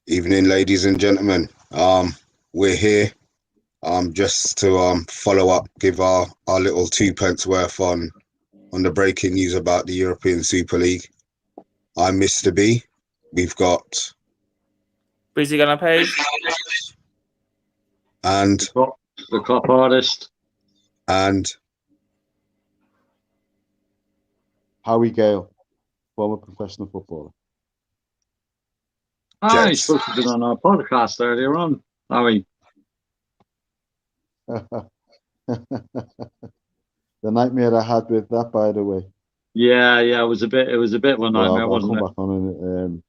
Evening, ladies and gentlemen. We're here just to follow up, give our little 2 pence worth on the breaking news about the European Super League. I'm Mr. B. We've got Breezy Gunner Page and the cop artist and Howie Gale, former professional footballer. He's supposed to have been on our podcast earlier on, Howie. The nightmare I had with that, by the way. Yeah, it was a bit of a nightmare, I'll come wasn't it? back on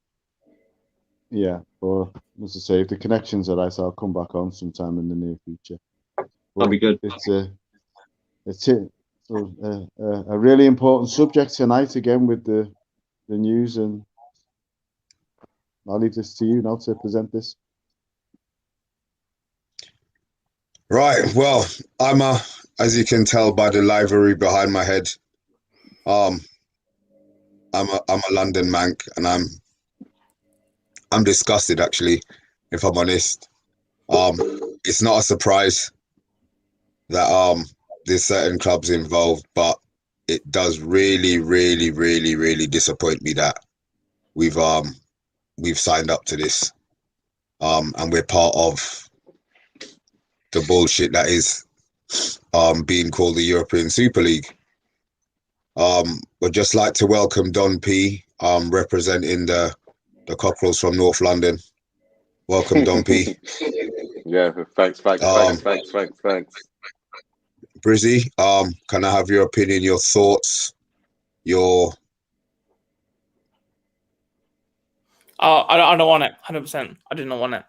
it. Yeah, but as I say, if the connection's are right, I'll come back on sometime in the near future. That'll be good. It's a really important subject tonight again with the news, and I'll leave this to you now to present this. right. Well, as you can tell by the livery behind my head, I'm a London mank, and I'm disgusted, actually, if I'm honest. It's not a surprise that there's certain clubs involved, but it does really, really, really, really disappoint me that we've signed up to this, and we're part of the bullshit that is being called the European Super League. Would just like to welcome Don P, representing the Cockerels from North London. Welcome, Don P. Yeah, thanks. Brizzy, can I have your opinion, your thoughts, your... I don't want it. 100%. I do not want it.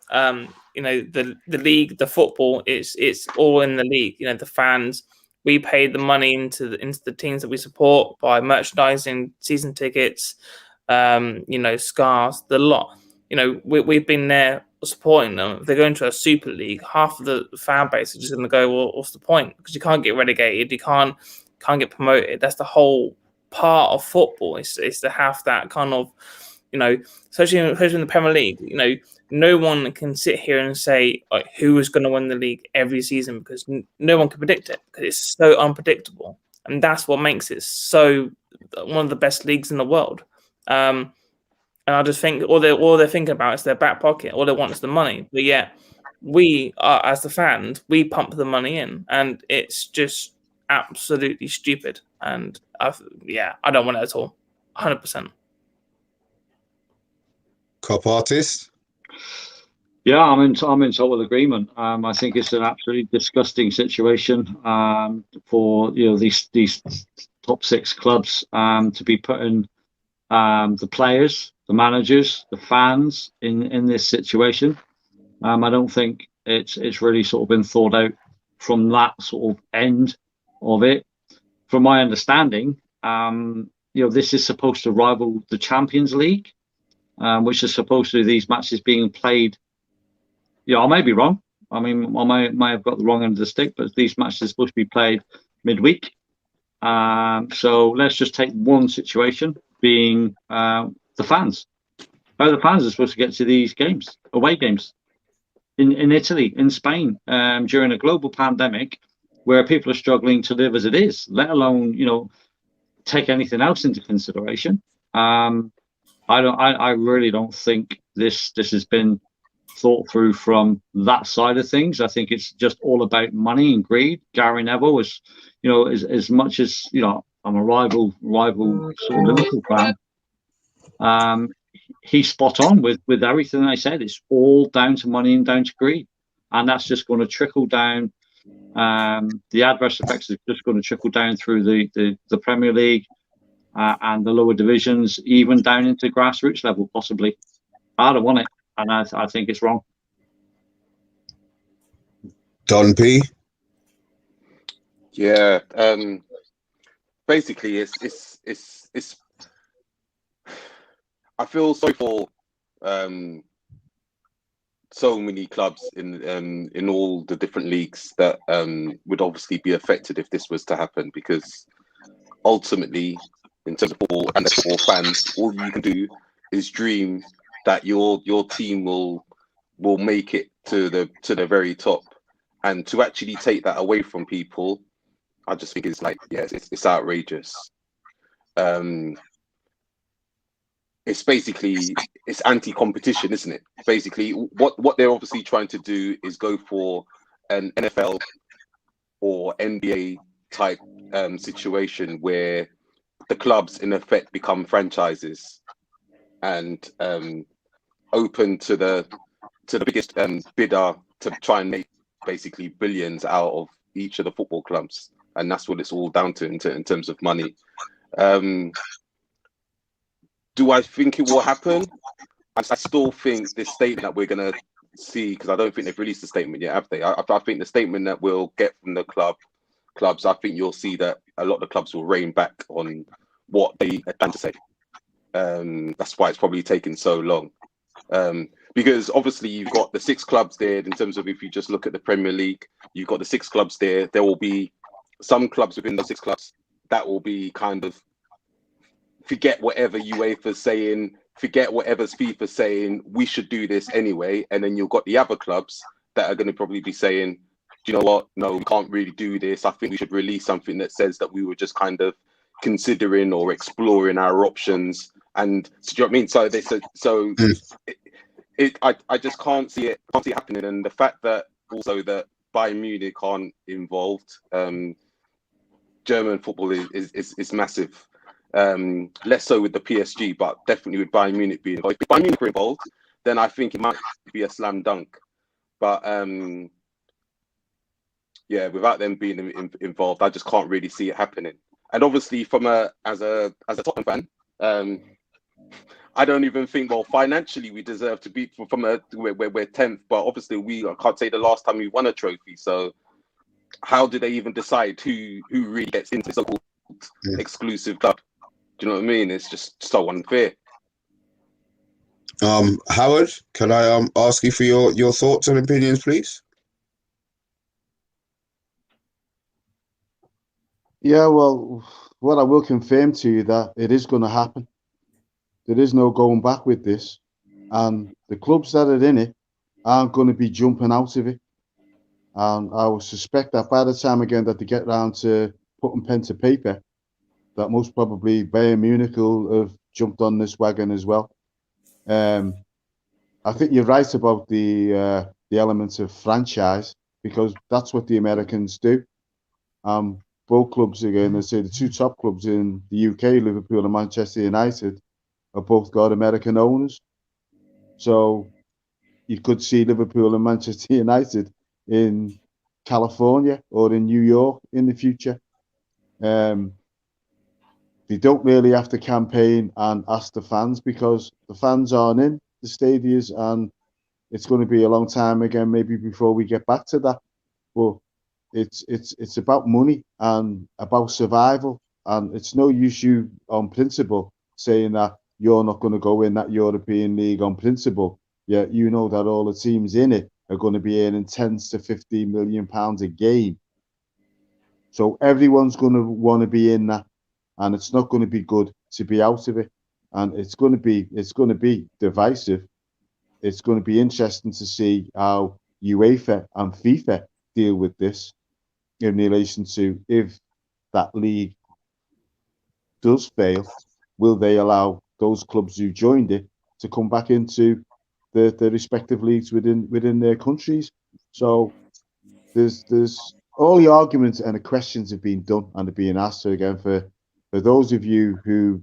The league, the football, it's all in the league. The fans, we pay the money into the teams that we support by merchandising, season tickets, scarves, the lot. We've been there supporting them. If they go into a Super League, half of the fan base is just going to go, well, what's the point? Because you can't get relegated, you can't get promoted. That's the whole part of football. It's to have that kind of, especially in the Premier League. No one can sit here and say who is going to win the league every season, because no one can predict it, because it's so unpredictable, and that's what makes it so one of the best leagues in the world. And I just think all they're thinking about is their back pocket. All they want is the money. But yeah, we are, as the fans, we pump the money in, and it's just absolutely stupid. And I don't want it at all. 100%. Cop artist? Yeah, I'm in total agreement. I think it's an absolutely disgusting situation for these top six clubs to be putting the players, the managers, the fans in this situation. I don't think it's really sort of been thought out from that sort of end of it. From my understanding, this is supposed to rival the Champions League, which is supposed to be these matches being played. I may be wrong. I mean, I may have got the wrong end of the stick, but these matches are supposed to be played midweek. So let's just take one situation, being the fans. How the fans are supposed to get to these games, away games, in Italy, in Spain, during a global pandemic, where people are struggling to live as it is, let alone take anything else into consideration. I really don't think this has been thought through from that side of things. I think it's just all about money and greed. Gary Neville is, as much as I'm a rival sort of Liverpool fan. He's spot on with everything I said. It's all down to money and down to greed, and that's just going to trickle down. The adverse effects are just going to trickle down through the Premier League and the lower divisions, even down into grassroots level, possibly. I don't want it, and I think it's wrong. Don P? Yeah. Basically, it's. I feel sorry for so many clubs in all the different leagues that would obviously be affected if this was to happen, because ultimately, in terms of football and football fans, all you can do is dream that your team will make it to the very top, and to actually take that away from people, I just think it's like, yes, it's outrageous. It's basically, it's anti-competition, isn't it? Basically, what they're obviously trying to do is go for an NFL or NBA type situation where the clubs in effect become franchises and open to the biggest bidder to try and make basically billions out of each of the football clubs, and that's what it's all down to in terms of money. Do I think it will happen? I still think this statement that we're going to see, because I don't think they've released the statement yet, have they? I think the statement that we'll get from the clubs, I think you'll see that a lot of the clubs will rein back on what they plan to say. That's why it's probably taken so long. Because obviously you've got the 6 clubs there. In terms of, if you just look at the Premier League, you've got the 6 clubs there. There will be some clubs within those 6 clubs that will be kind of, forget whatever UEFA's saying, forget whatever's FIFA saying, we should do this anyway. And then you've got the other clubs that are going to probably be saying, do you know what? No, we can't really do this. I think we should release something that says that we were just kind of considering or exploring our options. And so, do you know what I mean? So I just can't see it happening. And the fact that also that Bayern Munich aren't involved, German football is massive. Less so with the PSG, but definitely with Bayern Munich being involved. If Bayern Munich are involved, then I think it might be a slam dunk. But yeah, without them being involved, I just can't really see it happening. And obviously, as a Tottenham fan, I don't even think, well, financially we deserve to be we're 10th, but obviously I can't say the last time we won a trophy. So how do they even decide who really gets into so-called exclusive club? Do you know what I mean? It's just so unfair. Howard, can I ask you for your thoughts and opinions, please? Yeah, well, what I will confirm to you that it is going to happen. There is no going back with this, and the clubs that are in it aren't going to be jumping out of it. And I would suspect that by the time again that they get round to putting pen to paper, that most probably Bayern Munich will have jumped on this wagon as well. I think you're right about the elements of franchise, because that's what the Americans do. Both clubs, again, let's say the 2 top clubs in the UK, Liverpool and Manchester United, have both got American owners. So you could see Liverpool and Manchester United in California or in New York in the future. They don't really have to campaign and ask the fans, because the fans aren't in the stadiums, and it's going to be a long time again, maybe before we get back to that. But it's about money and about survival, and it's no use you on principle saying that you're not going to go in that European League on principle. Yeah, you know that all the teams in it are going to be earning 10 to 15 million pounds a game. So everyone's going to want to be in that, and it's not going to be good to be out of it. And it's going to be divisive. It's going to be interesting to see how UEFA and FIFA deal with this in relation to, if that league does fail, will they allow those clubs who joined it to come back into the respective leagues within their countries? So there's all the arguments and the questions have been done and are being asked. So again, for those of you who've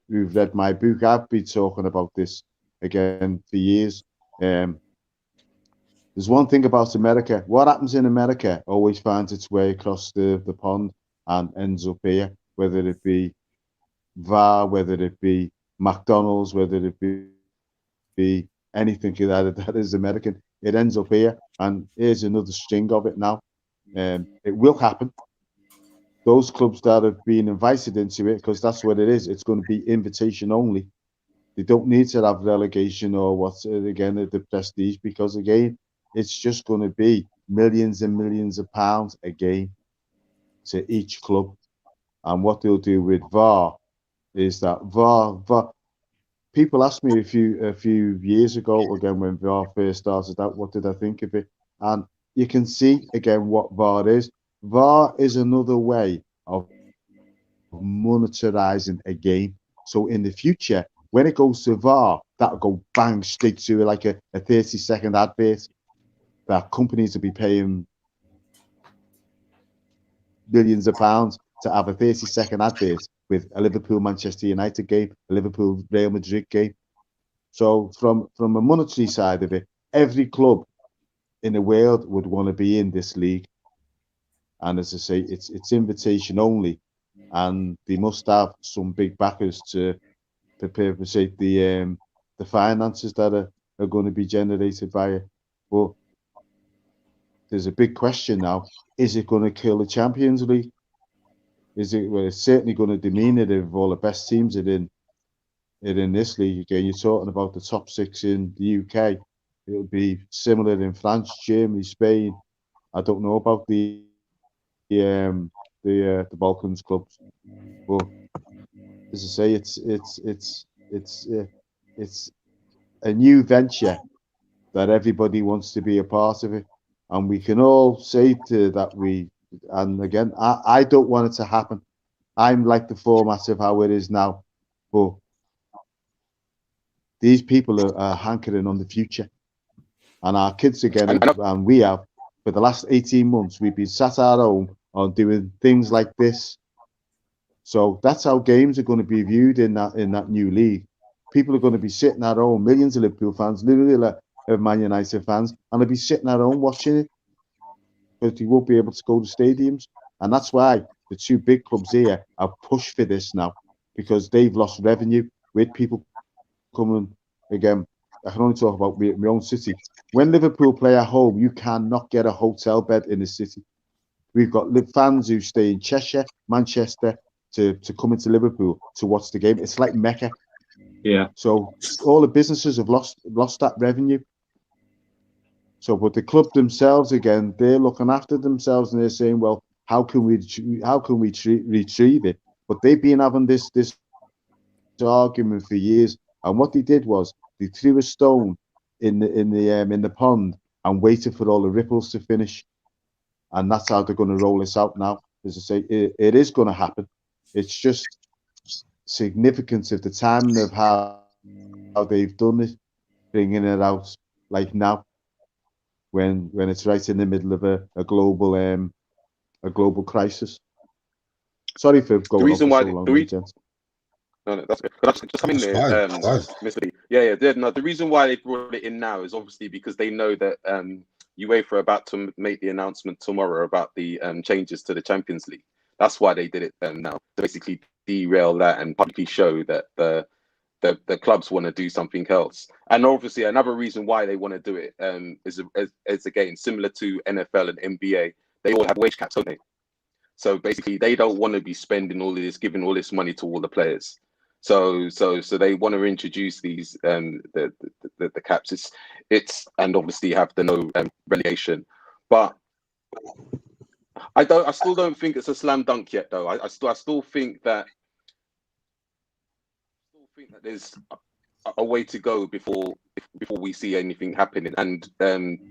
read my book, I've been talking about this again for years. There's one thing about America. What happens in America always finds its way across the pond and ends up here, whether it be VAR, whether it be McDonald's, whether it be anything that is American. It ends up here, and here's another string of it now. It will happen. Those clubs that have been invited into it, because that's what it is, it's going to be invitation only. They don't need to have relegation or what's again the prestige, because again, it's just going to be millions and millions of pounds a game to each club. And what they'll do with VAR is that VAR people asked me a few years ago again when VAR first started out, what did I think of it? And you can see again what VAR is. VAR is another way of monetizing a game. So in the future, when it goes to VAR, that'll go bang straight to like a 30-second advert that companies will be paying millions of pounds to have a 30-second advert with a Liverpool Manchester United game, a Liverpool Real Madrid game. So from a monetary side of it, every club in the world would want to be in this league. And as I say, it's invitation only, and they must have some big backers to perpetuate the finances that are going to be generated by it. But there's a big question now: is it going to kill the Champions League? Is it? Well, it's certainly going to demean it if all the best teams are in this league again. You're talking about the top six in the UK. It'll be similar in France, Germany, Spain. I don't know about the Balkans clubs, but as I say, it's a new venture that everybody wants to be a part of it, and we can all say to that we. And again, I don't want it to happen. I'm like the format of how it is now, but these people are hankering on the future, and our kids again, and we have for the last 18 months, we've been sat at home on doing things like this. So that's how games are going to be viewed in that new league. People are going to be sitting at home, millions of Liverpool fans, literally of Man United fans, and they'll be sitting at home watching it because they won't be able to go to stadiums. And that's why the two big clubs here are pushed for this now, because they've lost revenue with people coming again. I can only talk about my own city. When Liverpool play at home, you cannot get a hotel bed in the city. We've got fans who stay in Cheshire, Manchester, to come into Liverpool to watch the game. It's like Mecca. Yeah. So all the businesses have lost that revenue. So, but the club themselves again, they're looking after themselves and they're saying, well, how can we retrieve it? But they've been having this argument for years. And what they did was they threw a stone in the pond and waited for all the ripples to finish. And that's how they're going to roll this out now. As I say, it is going to happen. It's just significance of the timing of how they've done it, bringing it out like now, when it's right in the middle of a global crisis. Sorry for going on for so long, gents. No, that's good. But just come in there, Mr. B. Yeah. No, the reason why they brought it in now is obviously because they know that UEFA are about to make the announcement tomorrow about the changes to the Champions League. That's why they did it now, to basically derail that and publicly show that the clubs want to do something else. And obviously, another reason why they want to do it is again similar to NFL and NBA. They all have wage caps, don't they? So basically, they don't want to be spending all this, giving all this money to all the players. So they want to introduce these the caps. It's and obviously have the no relegation, but I still don't think it's a slam dunk yet, though. I still think that there's a way to go before we see anything happening. And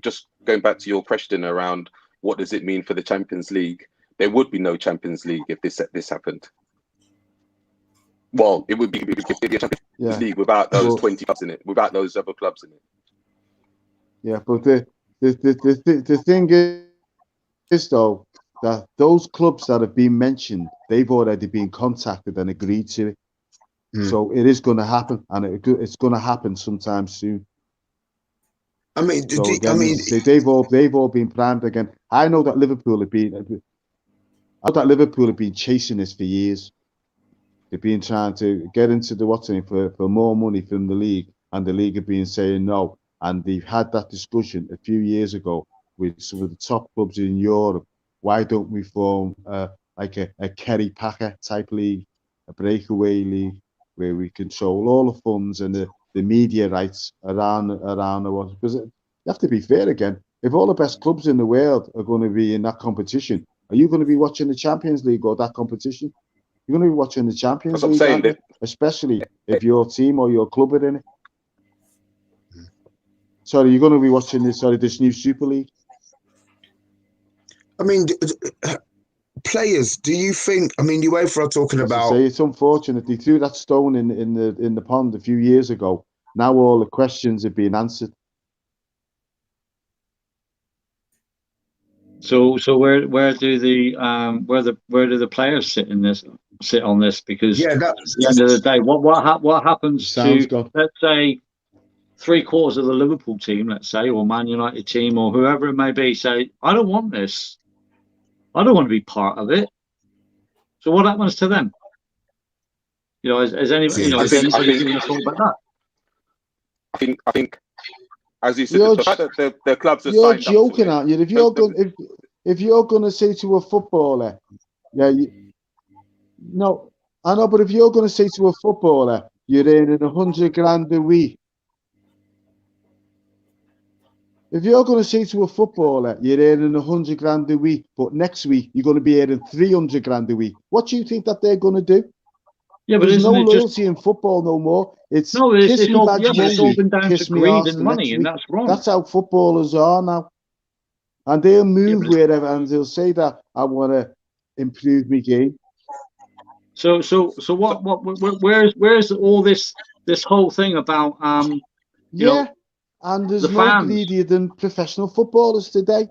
just going back to your question around what does it mean for the Champions League, there would be no Champions League if this happened. Well, it would be a Champions League without those 20 clubs in it, without those other clubs in it. Yeah, but the thing is though, that those clubs that have been mentioned, they've already been contacted and agreed to it. So it is going to happen, and it's going to happen sometime soon. I mean, they've all been primed again. I know that Liverpool have been chasing this for years. They've been trying to get into the for more money from the league, and the league have been saying no. And they've had that discussion a few years ago with some of the top clubs in Europe. Why don't we form like a Kerry Packer type league, a breakaway league, where we control all the funds and the media rights around the world? Because you have to be fair again. If all the best clubs in the world are going to be in that competition, are you going to be watching the Champions League or that competition? You're going to be watching the Champions That's what I'm League, saying. aren't you? Especially if your team or your club are in it. Sorry, you're going to be watching this new Super League. I mean, players, do you think? I mean, UEFA are talking As I about. say, it's unfortunate they threw that stone in the pond a few years ago. Now all the questions are being answered. So where do the players sit on this? Because Yeah, at the end of the day, what happens Sounds to, good. let's say, 3/4 of the Liverpool team, let's say, or Man United team, or whoever it may be, say, I don't want this. I don't want to be part of it. So what happens to them? Has anybody given a thought about that? I think, as you said, You're, the fact that the clubs are you're signed joking, up aren't you? If you're going to say to a footballer, no, I know, but if you're going to say to a footballer, you're earning 100 grand a week. If you're going to say to a footballer, you're earning 100 grand a week, but next week you're going to be earning 300 grand a week, what do you think that they're going to do? Yeah, but there's no isn't it loyalty in football no more. It's all been down kiss to me greed arse and the money, next and week. that's wrong. That's how footballers are now. And they'll move but wherever, and they'll say that I want to improve my game. So where's all this whole thing about and there's the more fans? greedier than professional footballers today.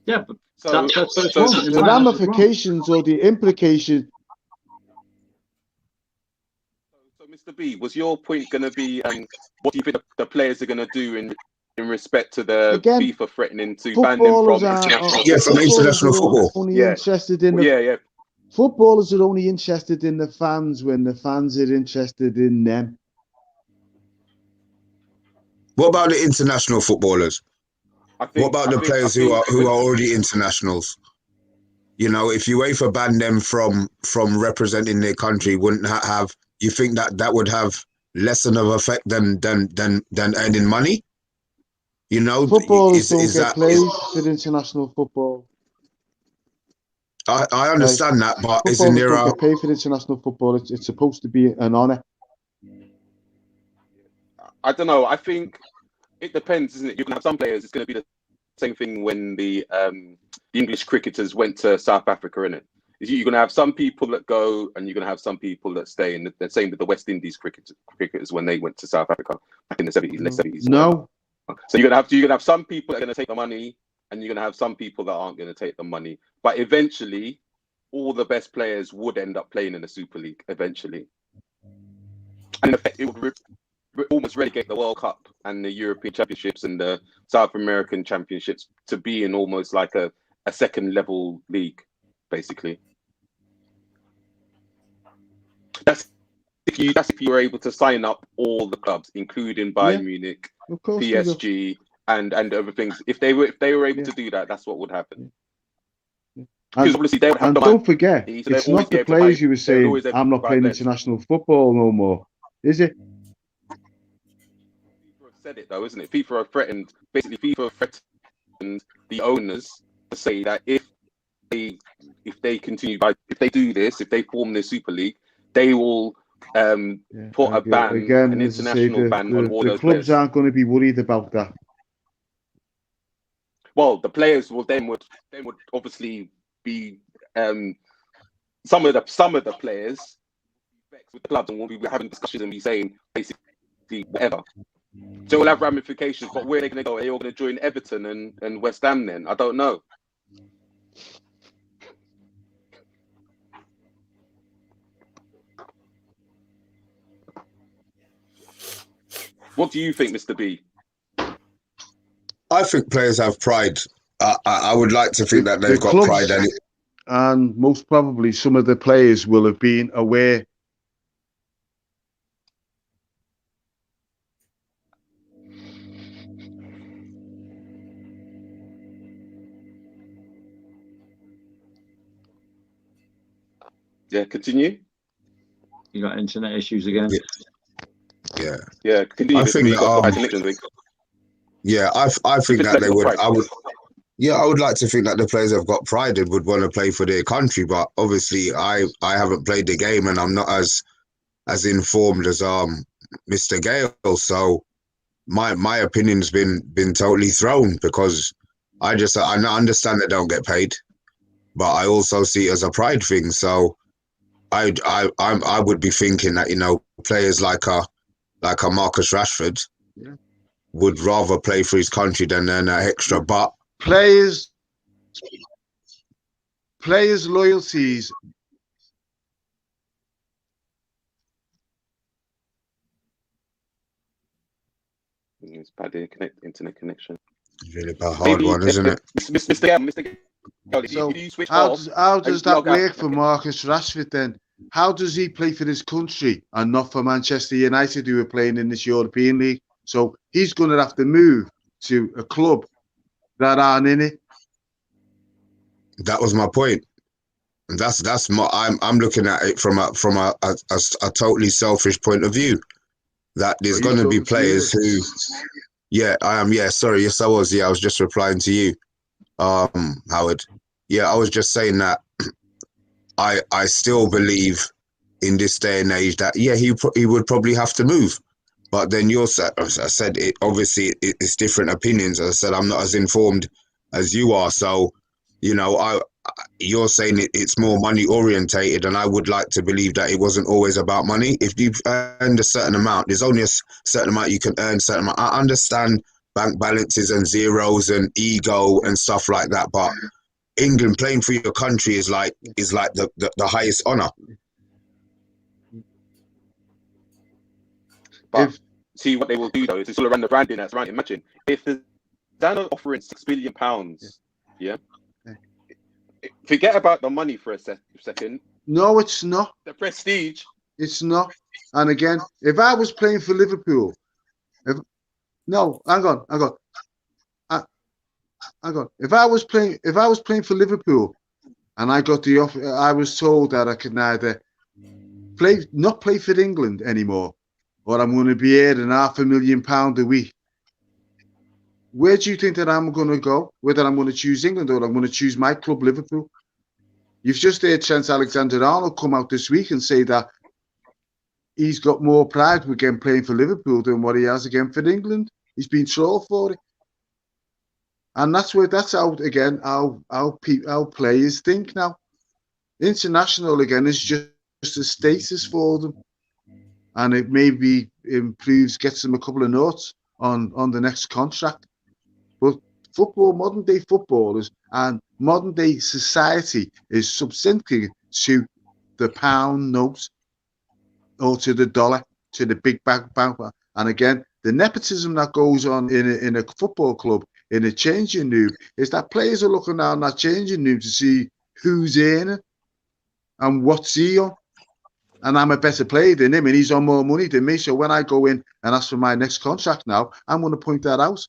Yeah, but So it's wrong. The ramifications or the implications. So, Mr. B, was your point going to be, what do you think the players are going to do in respect to the FIFA threatening to ban them from international football? Only interested in footballers are only interested in the fans when the fans are interested in them. What about the international footballers? What about the players who are already internationals? If UEFA banned them from representing their country, wouldn't have? You think that would have less of effect than earning money? Footballers don't get played for international football. I understand that, but isn't there don't get paid for international football? It's supposed to be an honour. I don't know. I think it depends, isn't it? You can have some players. It's going to be the same thing when the English cricketers went to South Africa, innit? You're going to have some people that go, and you're going to have some people that stay. And the same with the West Indies cricketers when they went to South Africa back in the 70s, late 70s. No. So you're going to have some people that are going to take the money, and you're going to have some people that aren't going to take the money. But eventually, all the best players would end up playing in the Super League eventually. And in effect, it would almost relegate the World Cup and the European Championships and the South American Championships to be in almost like a second level league, basically. That's if you were able to sign up all the clubs, including Bayern Munich, PSG, and other things. If they were able to do that, that's what would happen. Because obviously they would have don't forget, it's not the players you were saying, I'm not playing international football no more, is it? FIFA have said it though, isn't it? FIFA have threatened the owners to say that if they do this, if they form the Super League, they will put an international ban on all those players. The clubs aren't going to be worried about that. Well, the players would obviously be some of the players with the clubs, and we'll be having discussions and be saying basically whatever. So we'll have ramifications, but where are they going to go? Are they all going to join Everton and West Ham then? I don't know. What do you think, Mr. B? I think players have pride. I would like to think that they've got pride. And most probably some of the players will have been aware. Yeah, continue. You got internet issues again. Yeah. Continue. I think that, I think that they would. Yeah, I would like to think that the players have got pride and would want to play for their country, but obviously I haven't played the game and I'm not as informed as Mr. Gale. So my opinion's been totally thrown because I understand they don't get paid, but I also see it as a pride thing. So I would be thinking that players like a Marcus Rashford Yeah. would rather play for his country than earn that extra. But Players loyalties. It's bad internet connection. it's really a hard Maybe one, isn't it? Mr. Gale, if So you switch how off does and that log out. work for Marcus Rashford then? How does he play for his country and not for Manchester United, who are playing in this European League? So he's going to have to move to a club that aren't in it. That was my point. And that's my I'm looking at it from a totally selfish point of view. That there's Are you going to be talking to me? players who, yeah, I am. Yeah, sorry, yes, I was. Yeah, I was just replying to you, Howard. Yeah, I was just saying that I still believe in this day and age that he would probably have to move. But then as I said, it obviously it's different opinions. As I said, I'm not as informed as you are, so you're saying it's more money orientated, and I would like to believe that it wasn't always about money. If you've earned a certain amount, there's only a certain amount you can earn. Certain amount. I understand bank balances and zeros and ego and stuff like that, but England playing for your country is like the highest honor. But see what they will do though is it's all around the branding that's around. Imagine if the Dano offering £6 billion, yeah. Forget about the money for a second. No, it's not. The prestige. It's not. And again, if I was playing for Liverpool, hang on. Hang on. If I was playing for Liverpool, and I got the offer, I was told that I could neither not play for England anymore, or I'm going to be earning £500,000 a week. Where do you think that I'm going to go? Whether I'm going to choose England or I'm going to choose my club, Liverpool? You've just heard Trent Alexander-Arnold come out this week and say that he's got more pride again playing for Liverpool than what he has again for England. He's been trolled for it. And that's how players think now. International again is just a status for them. And it maybe gets them a couple of notes on the next contract. But modern day footballers and modern day society is subservient to the pound note or to the dollar, to the big bank. And again, the nepotism that goes on in a football club, in a changing room, is that players are looking down that changing room to see who's in and what's he on. And I'm a better player than him, and he's on more money than me. So when I go in and ask for my next contract now, I'm going to point that out.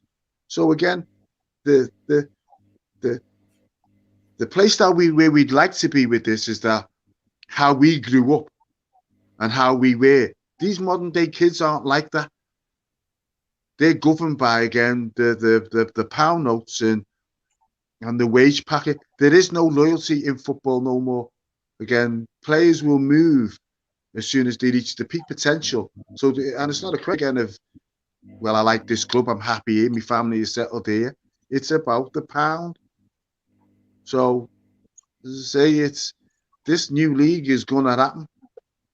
So again, the place that where we'd like to be with this is that how we grew up and how we were. These modern day kids aren't like that. They're governed by again the pound notes and the wage packet. There is no loyalty in football no more. Again, players will move as soon as they reach the peak potential. So, and it's not a question again of, well, I like this club, I'm happy here, my family is settled here. It's about the pound. So, as I say, this new league is going to happen.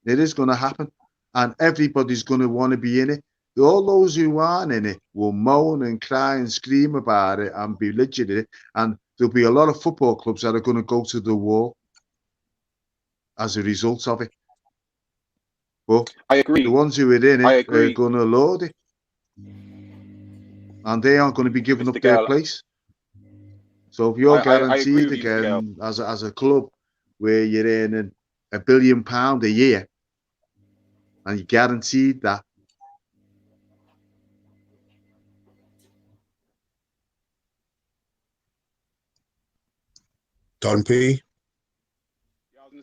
It is going to happen, and everybody's going to want to be in it. All those who aren't in it will moan and cry and scream about it and be legit in it. And there'll be a lot of football clubs that are going to go to the wall as a result of it. But I agree. The ones who are in it are going to load it, and they aren't going to be giving Mr. up their Gale, place. So if you're guaranteed again as a club where you're earning £1 billion a year, and you're guaranteed that. Don P.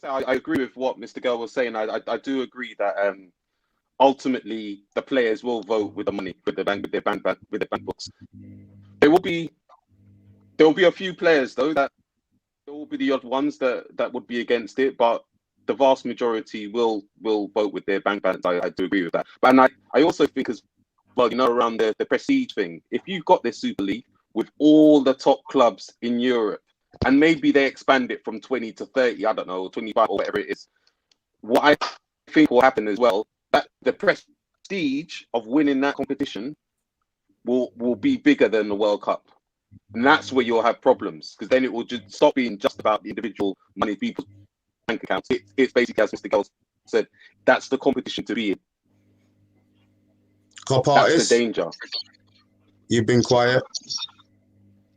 I agree with what Mr. Gale was saying. I do agree that ultimately the players will vote with the money, with their bank books. There will be There'll be a few players though that there will be the odd ones that would be against it, but the vast majority will vote with their bank balance. I do agree with that. But and I also think as well, around the prestige thing, if you've got this Super League with all the top clubs in Europe, and maybe they expand it from 20 to 30, I don't know, 25 or whatever it is, what I think will happen as well, that the prestige of winning that competition will be bigger than the World Cup. And that's where you'll have problems, because then it will just stop being just about the individual money people's bank accounts. It's basically, as Mr. Gales said, that's the competition to be in. Cop That's artist, the danger. you've been quiet.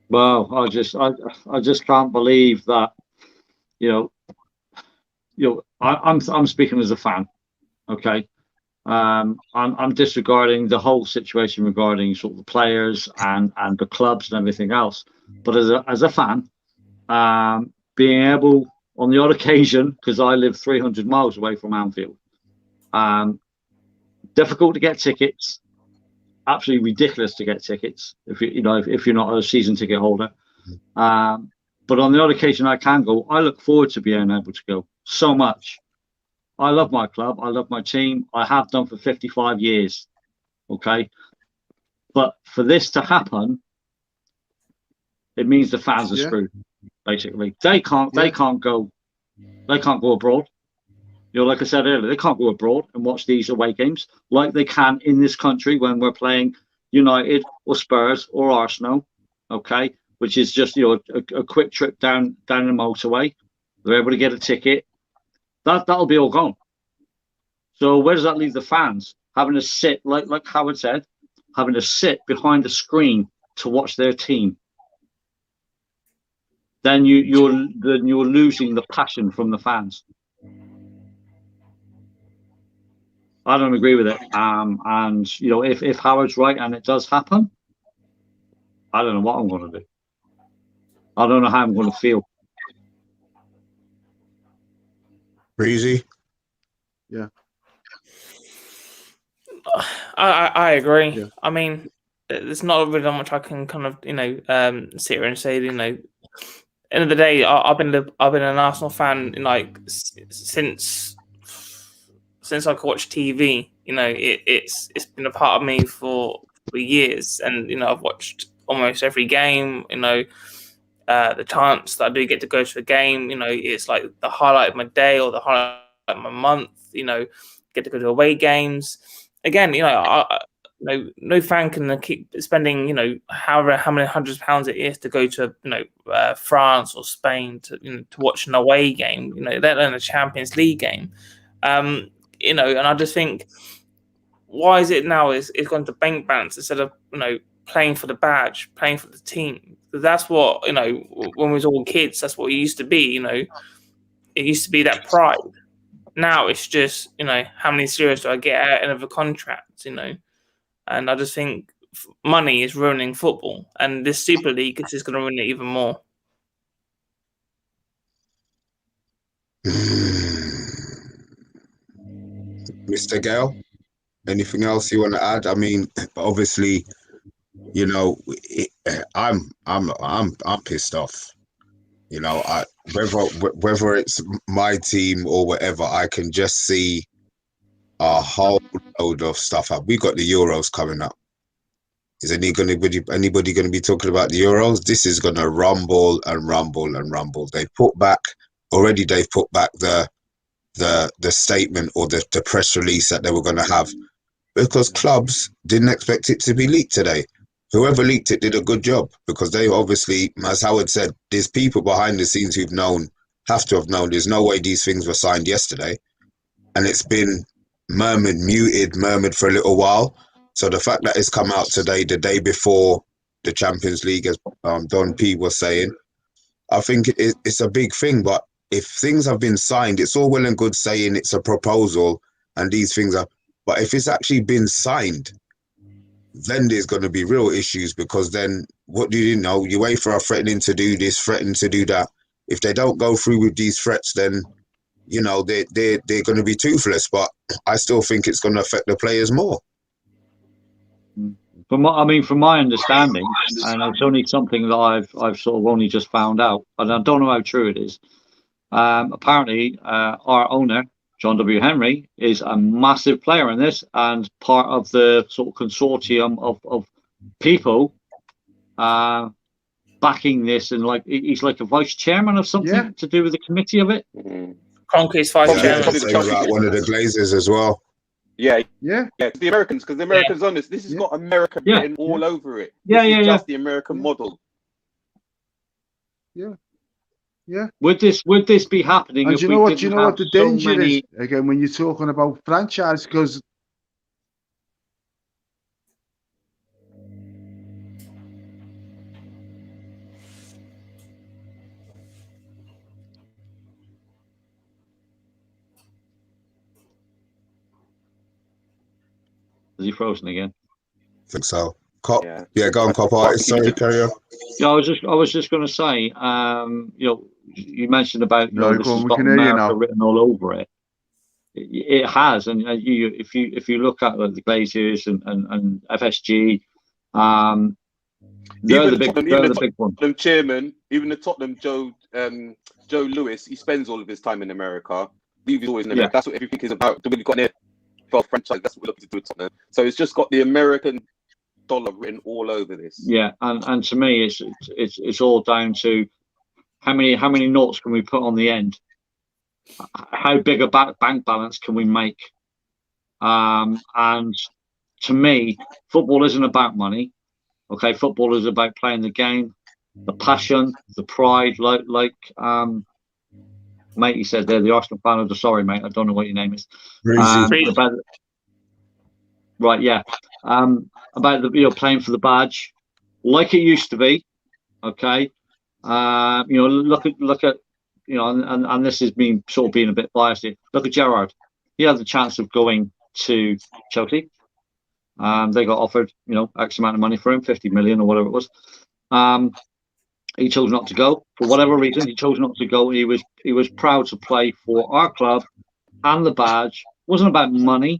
Well, I just can't believe that, I'm speaking as a fan, okay. I'm disregarding the whole situation regarding sort of the players and the clubs and everything else. But as a fan, being able on the odd occasion, because I live 300 miles away from Anfield, difficult to get tickets, absolutely ridiculous to get tickets if you're not a season ticket holder. But on the odd occasion I can go, I look forward to being able to go so much. I love my club. I love my team. I have done for 55 years. Okay. But for this to happen, it means the fans are screwed, basically. They can't go abroad. Like I said earlier, they can't go abroad and watch these away games like they can in this country when we're playing United or Spurs or Arsenal, okay, which is just a quick trip down the motorway. They're able to get a ticket. That'll be all gone. So where does that leave the fans? Having to sit, like Howard said, having to sit behind the screen to watch their team. Then you're losing the passion from the fans. I don't agree with it. And if Howard's right and it does happen, I don't know what I'm going to do. I don't know how I'm going to feel. Breezy. Yeah. I agree. Yeah. I mean, there's not really that much I can kind of sit here and say. End of the day, I've been an Arsenal fan since I could watch TV. It's been a part of me for years, and I've watched almost every game. The chance that I do get to go to a game, it's like the highlight of my day or the highlight of my month. Get to go to away games. Again, no fan can keep spending, however how many hundreds of pounds it is to go to, France or Spain to watch an away game, let alone a Champions League game. And I just think, why is it now it's gone to bank balance instead of, playing for the badge, playing for the team? Because that's what, when we was all kids, that's what it used to be, it used to be that pride. Now it's just, how many zeros do I get out of a contract, And I just think money is ruining football, and this Super League is just going to ruin it even more. Mr. Gale, anything else you want to add? I mean, obviously, I'm pissed off. Whether it's my team or whatever, I can just see a whole load of stuff up. We got the Euros coming up. Is anybody going to be talking about the Euros? This is going to rumble and rumble and rumble. They've put back the statement or the press release that they were going to have, because clubs didn't expect it to be leaked today. Whoever leaked it did a good job, because they obviously, as Howard said, there's people behind the scenes who've have to have known. There's no way these things were signed yesterday, and it's been murmured for a little while. So the fact that it's come out today, the day before the Champions League, as Don P was saying, I think it's a big thing. But if things have been signed, it's all well and good saying it's a proposal and these things are, but if it's actually been signed, then there's going to be real issues, because then what do you know? UEFA are threatening to do this, threatening to do that. If they don't go through with these threats, then they're going to be toothless. But I still think it's going to affect the players more. From my understanding, and it's only something that I've sort of only just found out, and I don't know how true it is. Apparently, our owner, John W. Henry, is a massive player in this and part of the sort of consortium of people backing this, and like he's like a vice chairman of something to do with the committee of it. Concrete's vice Yeah, chairman. saying about one of the Glazers as well. Yeah. The Americans, because the Americans on this has got America written all over it. This is just the American model. Yeah. Would this be happening? And if you know we what? You didn't know have what the so danger many... is again when you're talking about franchise, because Is he frozen again? I think so. Cop. Yeah. Yeah, go on, cop artist. Sorry, carry on. Yeah, I was just going to say, you know, you mentioned about No, this go on, has we got can hear you America now. written all over it. It has, and if you look at like, the Glaziers and FSG, they're the big one. Tottenham chairman, even the Tottenham Joe Lewis, he spends all of his time in America. He's always in America. That's what everything is about. We've got an NFL franchise. That's what we're looking to do with Tottenham. So it's just got the American dollar written all over this. Yeah, and to me, it's all down to how many noughts can we put on the end. How big a bank balance can we make? And to me, football isn't about money. Okay, football is about playing the game, the passion, the pride. Like mate, he said there, the Arsenal fan of the sorry mate, I don't know what your name is. About the playing for the badge, like it used to be. Okay, look at and this is being sort of being a bit biased here. Look at Gerrard. He had the chance of going to Chelsea. They got offered, X amount of money for him, 50 million or whatever it was. He chose not to go for whatever reason. He chose not to go. He was proud to play for our club and the badge. It wasn't about money.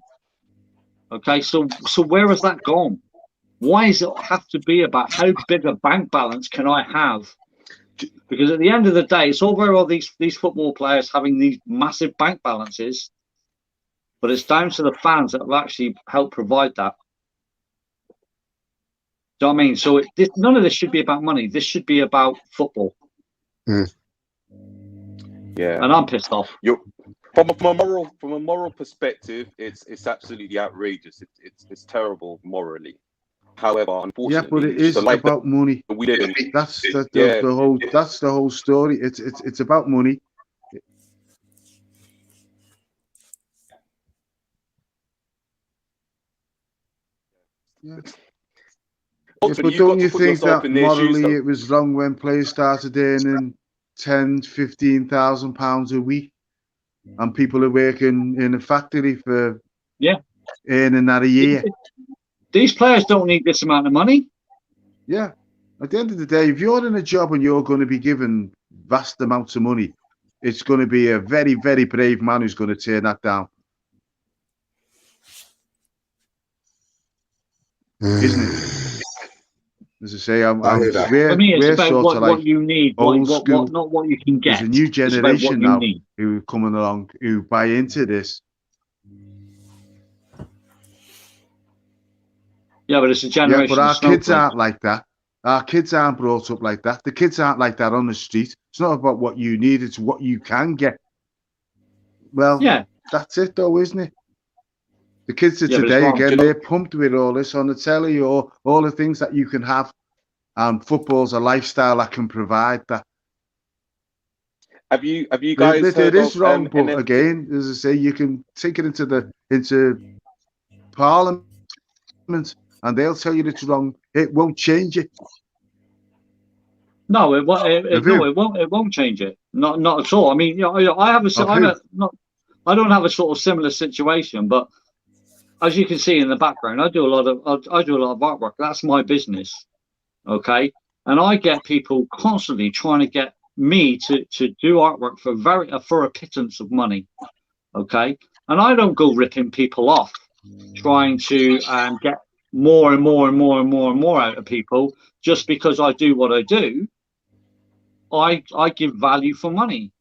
Okay, so where has that gone? Why does it have to be about how big a bank balance can I have? Because at the end of the day, it's all very well these football players having these massive bank balances, but it's down to the fans that will actually help provide that. Do you know what I mean? So none of this should be about money. This should be about football. Yeah, and I'm pissed off. From a moral perspective, it's absolutely outrageous. It's terrible morally. However, unfortunately, but it is about money. That's the whole story. It's about money. Yeah. But don't you think that morally it was wrong when players started earning £10,000-15,000 a week, and people are working in a factory for earning that a year? These players don't need this amount of money. Yeah. At the end of the day, if you're in a job and you're going to be given vast amounts of money, it's going to be a very, very brave man who's going to turn that down. Isn't it? As I say, it's about what you need, not what you can get. There's a new generation now who are coming along who buy into this. Yeah, but it's a generation. Yeah, but our kids aren't like that. Our kids aren't brought up like that. The kids aren't like that on the street. It's not about what you need, it's what you can get. Well, that's it though, isn't it? The kids of today, again, they're pumped with all this on the telly or all the things that you can have. And football's a lifestyle that can provide that. Have you guys it is wrong, but again, as I say, you can take it into Parliament and they'll tell you it's wrong. It won't change it. No, it won't. It won't change it. Not at all. I mean, I don't have a sort of similar situation, but as you can see in the background, I do a lot of artwork. That's my business, okay. And I get people constantly trying to get me to do artwork for a pittance of money, okay. And I don't go ripping people off, trying to more and more and more and more and more out of people just because I do what I do. I give value for money.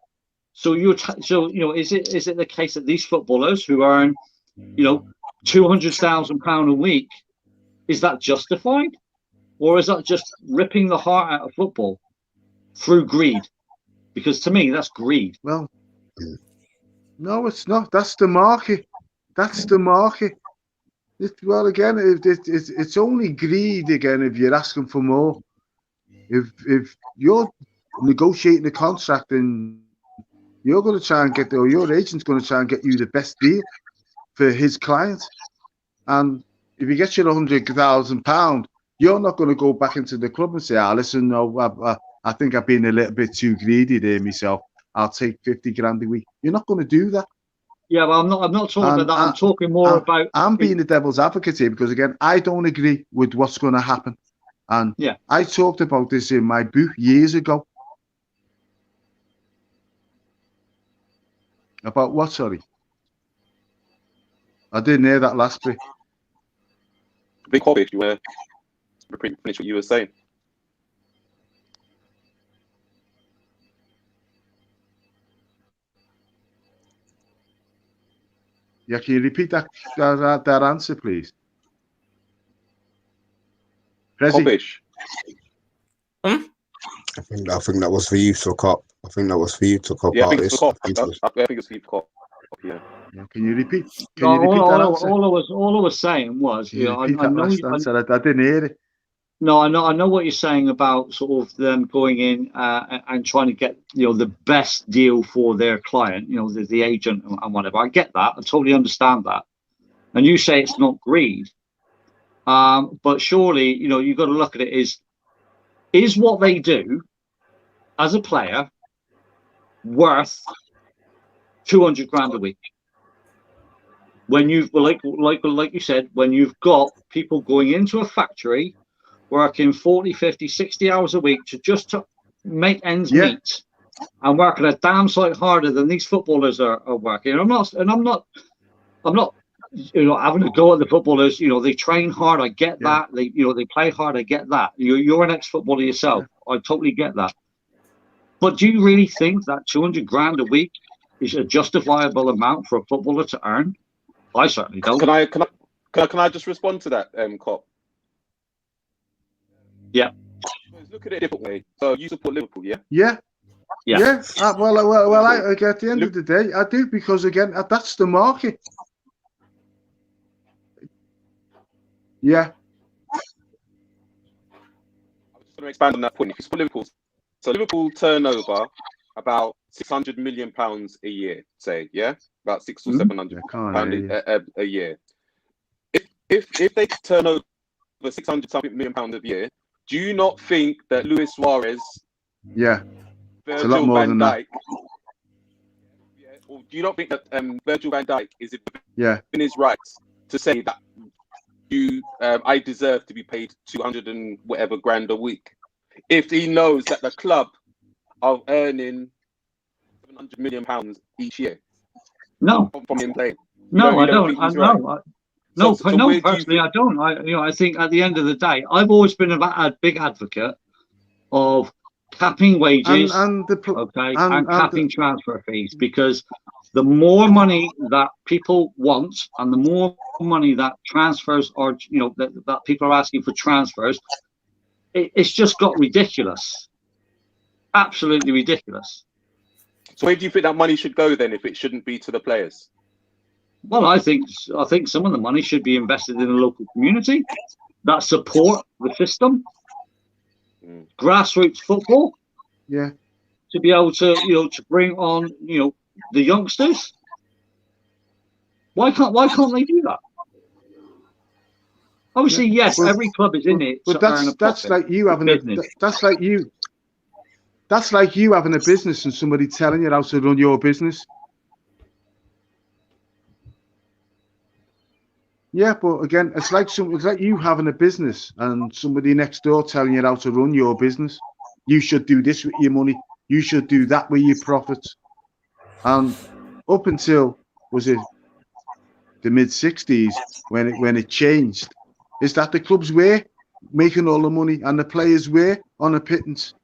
So is it the case that these footballers who earn £200,000 a week, is that justified, or is that just ripping the heart out of football through greed? Because to me, that's greed. Well, no, it's not. That's the market. That's the market. Well, again, it's only greed again if you're asking for more. If you're negotiating a contract and you're going to try and get, or your agent's going to try and get you the best deal for his client, and if he gets you £100,000, you're not going to go back into the club and say, listen, no, I think I've been a little bit too greedy there myself. I'll take 50 grand a week. You're not going to do that. Yeah, well, I'm not talking about that. I'm talking more about. I'm being the devil's advocate here because, again, I don't agree with what's going to happen. And yeah, I talked about this in my book years ago. About what, sorry? I didn't hear that last bit. Big hobby, if you were to finish what you were saying. Yeah, can you repeat that answer, please? Hobbish. Hmm? I think that was for you to cop. I think that was for you to cop. Yeah, I think it's for cop. I think it's for you to cop. Yeah. Can you repeat? All I was saying was, I didn't hear it. No, I know what you're saying about sort of them going in and trying to get the best deal for their client, the agent and whatever. I get that. I totally understand that. And you say it's not greed, but surely you've got to look at it is what they do as a player worth 200 grand a week? When you've like you said, when you've got people going into a factory working 40, 50, 60 hours a week to make ends meet, and working a damn sight harder than these footballers are working. And I'm not having to go at the footballers. They train hard. I get that. They play hard. I get that. You're an ex-footballer yourself. I totally get that. But do you really think that 200 grand a week is a justifiable amount for a footballer to earn? I certainly don't. Can I just respond to that, Cop? Yeah. Look at it a different way. So you support Liverpool, yeah? Yeah. Well, at the end of the day, I do, because again, that's the market. Yeah. I was just going to expand on that point. If you support Liverpool, so Liverpool turnover about £600 million a year, say, yeah, about £600 or £700 a year. If they turn over £600 million a year, do you not think that Luis Suarez, Virgil van Dijk, or do you not think that Virgil van Dijk is in his rights to say that I deserve to be paid 200 and whatever grand a week, if he knows that the club are earning £700 million each year? No, from him playing. No, I don't. Personally, I don't. I think at the end of the day, I've always been a big advocate of capping wages and capping transfer fees, because the more money that people want and the more money that transfers are, that people are asking for transfers, it's just got ridiculous. Absolutely ridiculous. So where do you think that money should go then, if it shouldn't be to the players? Well, I think some of the money should be invested in the local community that support the system, grassroots football. Yeah. To be able to to bring on the youngsters. Why can't they do that? Obviously, yes, every club is in it. But that's like you having that's like you having a business and somebody telling you how to run your business. Yeah, but again, it's like you having a business and somebody next door telling you how to run your business. You should do this with your money. You should do that with your profits. And up until, was it the mid-60s when it changed, is that the clubs were making all the money and the players were on a pittance.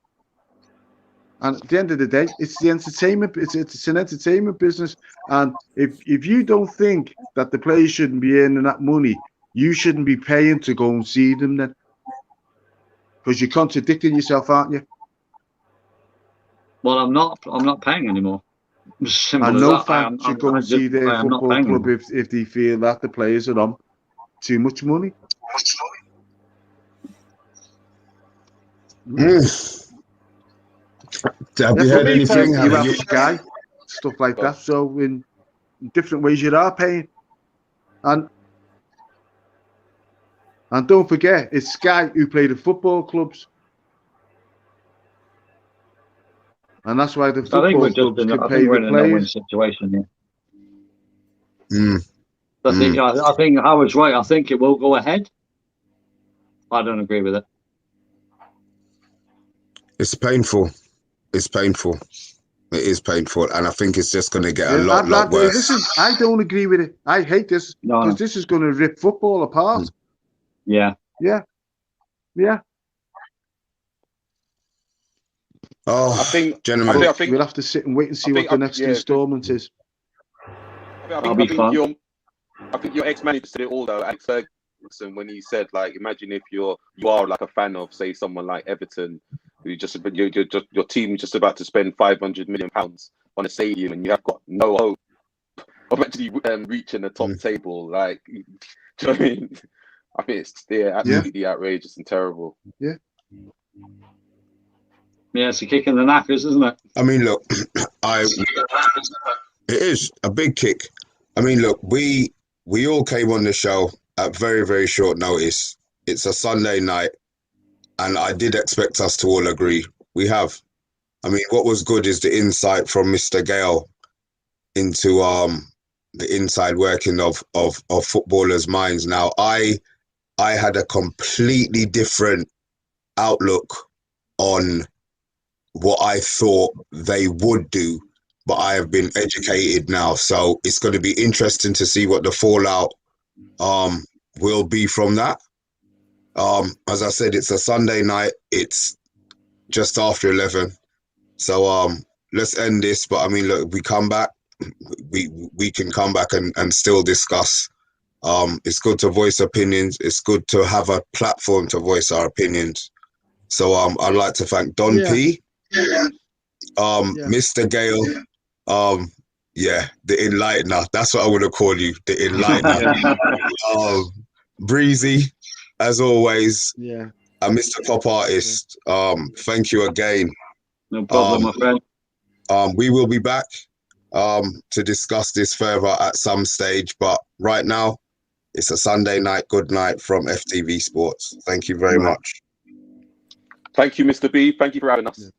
And at the end of the day, it's the entertainment. It's an entertainment business. And if you don't think that the players shouldn't be earning that money, you shouldn't be paying to go and see them then, because you're contradicting yourself, aren't you? Well, I'm not paying anymore. Simple And as no that. fan should go and see their football club if they feel that the players are on too much money. Have you heard anything? You have Sky, stuff like that. So in different ways you are paying. And don't forget, it's Sky who play the football clubs. And that's why the football clubs can pay the players. No-win situation here. I think Howard's right. I think it will go ahead. I don't agree with it. It's painful. It's painful. It is painful, and I think it's just going to get a lot worse. Listen, I don't agree with it. I hate this because this is going to rip football apart. Yeah. Oh, I think, gentlemen, I think we'll have to sit and wait and see what the next instalment is. I think your ex-manager said it all though, Alex Ferguson, when he said, like, imagine if you are like a fan of, say, someone like Everton, who your team just about to spend £500 million on a stadium, and you have got no hope of actually reaching the top table. Like, do you know what I mean? I think it's absolutely outrageous and terrible. Yeah. Yeah, it's a kick in the knackers, isn't it? I mean, look, it is a big kick. I mean, look, we all came on the show at very, very short notice. It's a Sunday night, and I did expect us to all agree. We have. I mean, what was good is the insight from Mr. Gale into the inside working of footballers' minds. Now, I had a completely different outlook on what I thought they would do, but I have been educated now, so it's going to be interesting to see what the fallout will be from that. As I said, it's a Sunday night. It's just after 11, so let's end this. But I mean, look, we come back, we can come back and still discuss. It's good to voice opinions. It's good to have a platform to voice our opinions. So I'd like to thank Don P. Mr. Gale, the enlightener. That's what I want to call you, the enlightener. Breezy, as always. Yeah. And Mr. Pop Artist, thank you again. No problem, my friend. We will be back to discuss this further at some stage, but right now it's a Sunday night. Good night from FTV Sports. Thank you very much. Thank you, Mr. B. Thank you for having us.